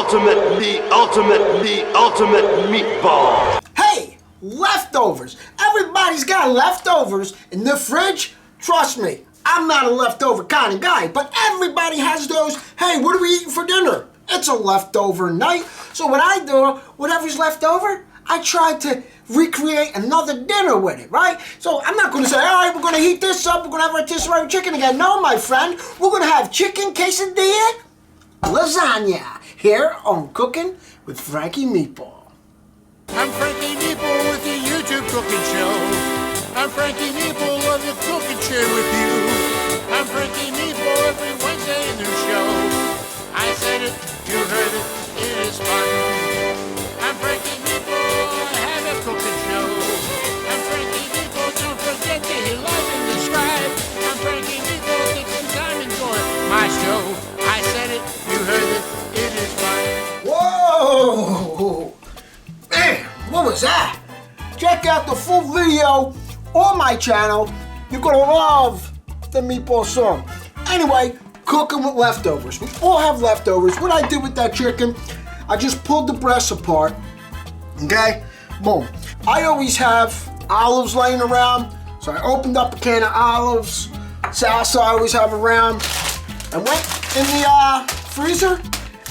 ultimate meatball. Hey, leftovers. Everybody's got leftovers in the fridge. Trust me, I'm not a leftover kind of guy, but everybody has those. Hey, what are we eating for dinner? It's a leftover night. So what I do, whatever's left over, I try to recreate another dinner with it, right? So I'm not going to say, all right, we're going to heat this up, we're going to have rotisserie chicken again. No, my friend, we're going to have chicken quesadilla lasagna here on Cooking with Frankie Meatball. I'm Frankie Meatball with the YouTube cooking show. I'm Frankie Meatball of the cooking chair with you. I'm Frankie Meatball every Wednesday in the show. I said it, you heard it, it is fun. I'm Frankie Meatball, I have a cooking show. I'm Frankie Meatball, don't forget to hit like and subscribe. I'm Frankie Meatball, take some time and enjoy my show. I said it, you heard it, it is fun. Whoa! Man, what was that? Check out the full video on my channel. You're gonna love the meatball song. Anyway, cooking with leftovers. We all have leftovers. What I did with that chicken, I just pulled the breasts apart. Okay? Boom. I always have olives laying around, so I opened up a can of olives. Salsa I always have around. I went in the freezer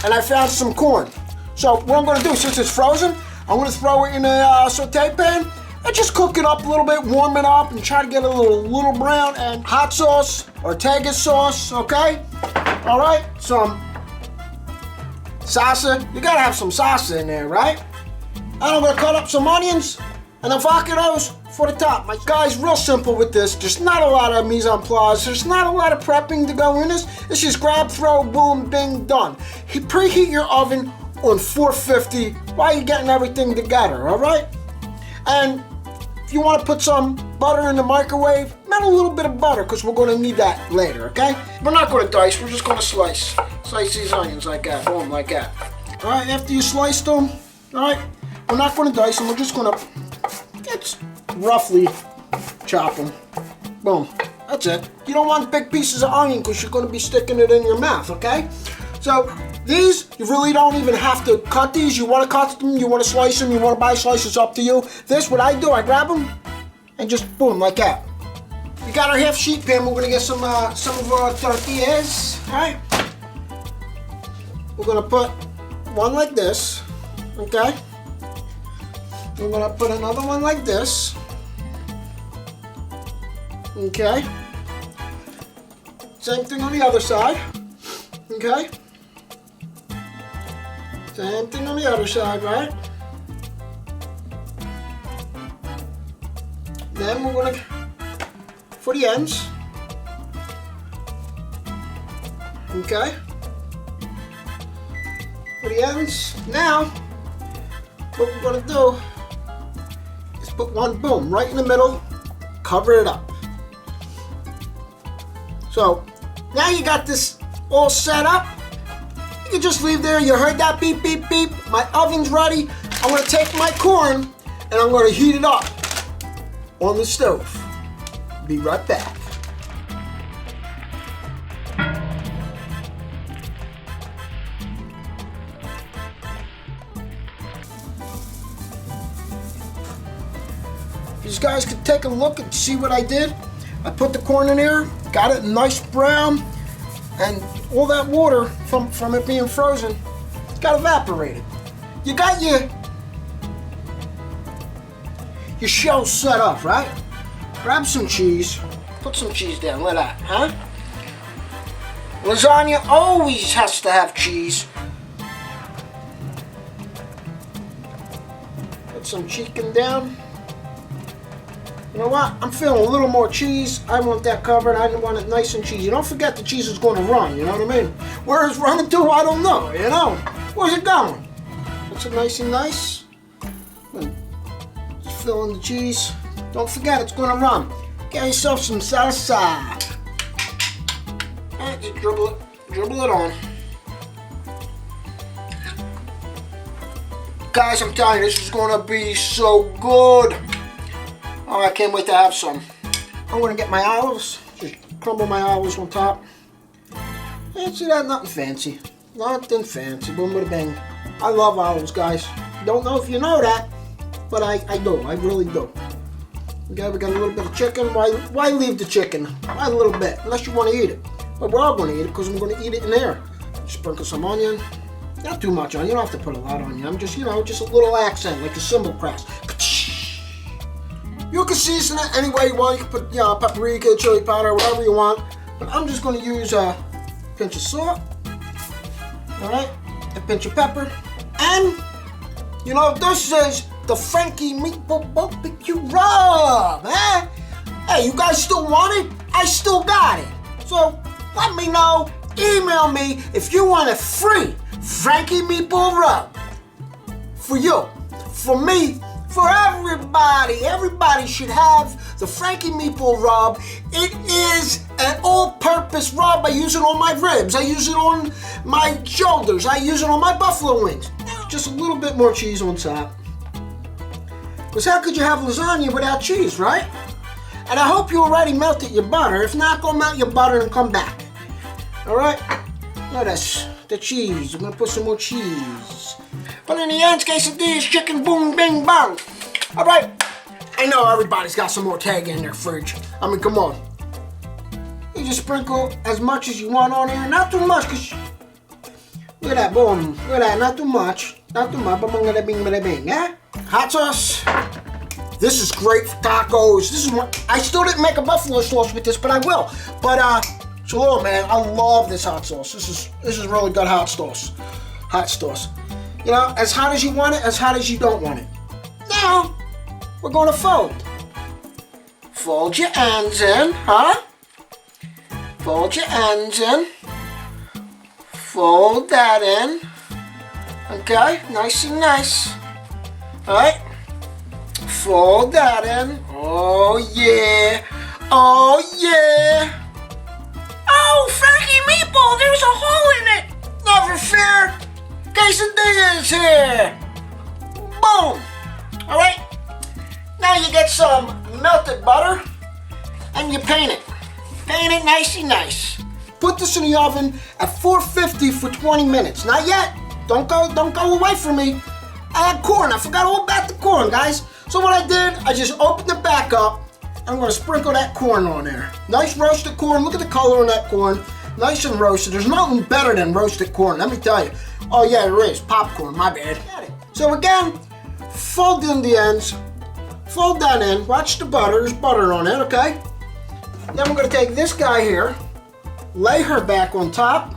and I found some corn. So what I'm gonna do, since it's frozen, I'm gonna throw it in a saute pan and just cook it up a little bit, warm it up, and try to get a little brown. And hot sauce, Ortega sauce, okay? All right, some salsa. You gotta have some salsa in there, right? And I'm gonna cut up some onions and avocados for the top. My guy's real simple with this. There's not a lot of mise en place. There's not a lot of prepping to go in this. It's just grab, throw, boom, bing, done. Preheat your oven on 450 while you're getting everything together, all right? And if you want to put some butter in the microwave, melt a little bit of butter because we're going to need that later, okay? We're not going to dice, we're just going to slice. Slice these onions like that, boom, like that. All right, after you slice them, all right, we're not going to dice them, we're just going to roughly chop them. Boom, that's it. You don't want big pieces of onion because you're going to be sticking it in your mouth, okay? So these, you really don't even have to cut these. You want to cut them, you want to slice them, you want to buy slices, up to you. This, what I do, I grab them and just boom, like that. We got our half sheet pan. We're going to get some of our tortillas, all right? We're going to put one like this, okay? We're going to put another one like this, okay? Same thing on the other side, okay? Same thing on the other side, right? Then we're gonna, for the ends, okay? For the ends, now, what we're gonna do is put one, boom, right in the middle, cover it up. So, now you got this all set up. You can just leave there. You heard that beep, beep, beep. My oven's ready. I'm going to take my corn and I'm going to heat it up on the stove. Be right back. These guys could take a look and see what I did. I put the corn in there, got it nice brown, and all that water from it being frozen got evaporated. You got your shell set up, right? Grab some cheese, put some cheese down, like that, huh? Lasagna always has to have cheese. Put some chicken down. You know what? I'm feeling a little more cheese. I want that covered. I want it nice and cheesy. Don't forget the cheese is going to run, you know what I mean? Where it's running to, I don't know, you know? Where's it going? It's a nice and nice. Just fill in the cheese. Don't forget, it's going to run. Get yourself some salsa. Alright, just dribble it on. Guys, I'm telling you, this is going to be so good. Oh, I can't wait to have some. I'm going to get my olives. Just crumble my olives on top. And see that? Nothing fancy. Nothing fancy, boom, bada bang. I love olives, guys. Don't know if you know that, but I do. I really do. Okay, we got a little bit of chicken. Why leave the chicken? Why a little bit? Unless you want to eat it. But we're all going to eat it because I'm going to eat it in there. Sprinkle some onion. Not too much onion. You don't have to put a lot on you. I'm just, just a little accent, like the cymbal cracks. You can season it any way you want. You can put, paprika, chili powder, whatever you want. But I'm just going to use a pinch of salt. All right, a pinch of pepper. And, this is the Frankie Meatball Barbecue Rub, eh? Hey, you guys still want it? I still got it. So, let me know. Email me if you want a free Frankie Meatball Rub. For you, for me, for everybody. Everybody should have the Frankie Meatball Rub. It is an all-purpose rub. I use it on my ribs. I use it on my shoulders. I use it on my buffalo wings. Just a little bit more cheese on top. Because how could you have lasagna without cheese, right? And I hope you already melted your butter. If not, go melt your butter and come back. All right? Look at this. The cheese. I'm going to put some more cheese. But in the end, quesadillas, chicken, boom, bing, bang. All right. I know everybody's got some Ortega in their fridge. I mean, come on. You just sprinkle as much as you want on here. Not too much, because look at that, boom. Look at that, not too much. Not too much, but bada bing, bada bing, eh? Hot sauce. This is great for tacos. This is what, I still didn't make a buffalo sauce with this, but I will. But, so man, I love this hot sauce. This is really good hot sauce. Hot sauce. As hot as you want it, as hot as you don't want it. Now, we're going to fold. Fold your ends in, huh? Fold your ends in. Fold that in. Okay, nice and nice. Alright. Fold that in. Oh yeah. Oh yeah. Oh, Frankie Meatball, there's a hole in it. Never fear. Quesadillas here. Boom. Alright. Now you get some melted butter and you paint it. Paint it nice and nice. Put this in the oven at 450 for 20 minutes. Not yet. Don't go away from me. I had corn. I forgot all about the corn, guys. So what I did, I just opened it back up. I'm going to sprinkle that corn on there. Nice roasted corn. Look at the color on that corn. Nice and roasted. There's nothing better than roasted corn, let me tell you. Oh yeah, there is. Popcorn, my bad. So again, fold in the ends. Fold that in. Watch the butter. There's butter on it, okay? Then we're going to take this guy here. Lay her back on top.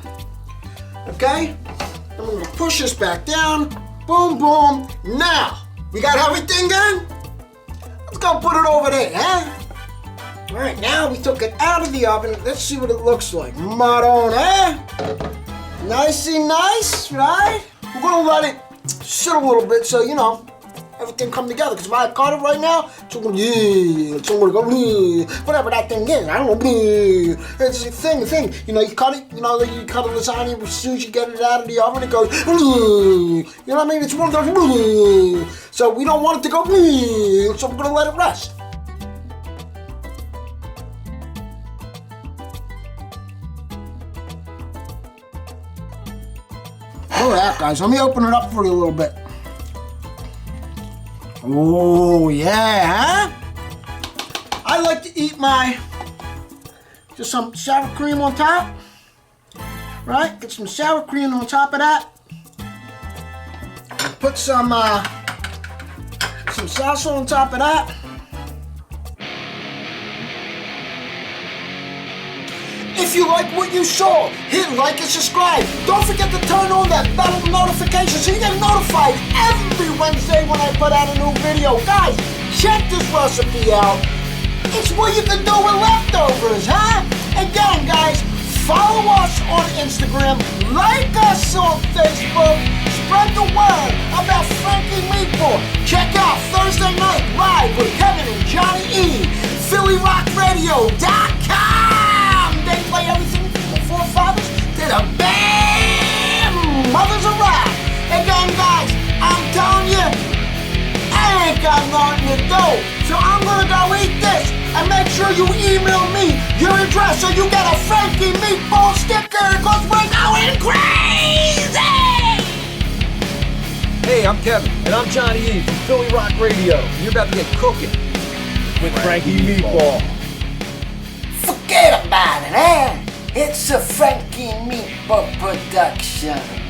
Okay? And we're going to push this back down. Boom, boom. Now, we got everything in? Let's go put it over there, huh? All right, now we took it out of the oven. Let's see what it looks like. Maron, eh? Nice and nice, right? We're going to let it sit a little bit so, everything come together. Because if I cut it right now, it's going to go, whatever that thing is. I don't know. It's a thing. You cut it, you cut a lasagna, as soon as you get it out of the oven, it goes, you know what I mean? It's one of those, so we don't want it to go, so we're going to let it rest. Look at that, guys. Let me open it up for you a little bit. Oh, yeah, huh? I like to eat just some sour cream on top. Right? Get some sour cream on top of that. Put some salsa on top of that. If you like what you saw, hit like and subscribe. Don't forget to turn on that bell notification so you get notified every Wednesday when I put out a new video. Guys, check this recipe out. It's what you can do with leftovers, huh? Again, guys, follow us on Instagram, like us on Facebook, spread the word about Frankie Meatball. Check out Thursday Night Live with Kevin and Johnny E. PhillyRockRadio.com. They play everything from the forefathers to the band mothers of rock. Again, guys, I'm telling you, I ain't got nothing to do, so I'm gonna go eat this And make sure you email me your address so you get a Frankie Meatball sticker because we're going crazy! Hey, I'm Kevin. And I'm Johnny E from Philly Rock Radio. And you're about to get cooking with Frankie Meatball. Forget about it, eh? It's a Frankie Meatball production.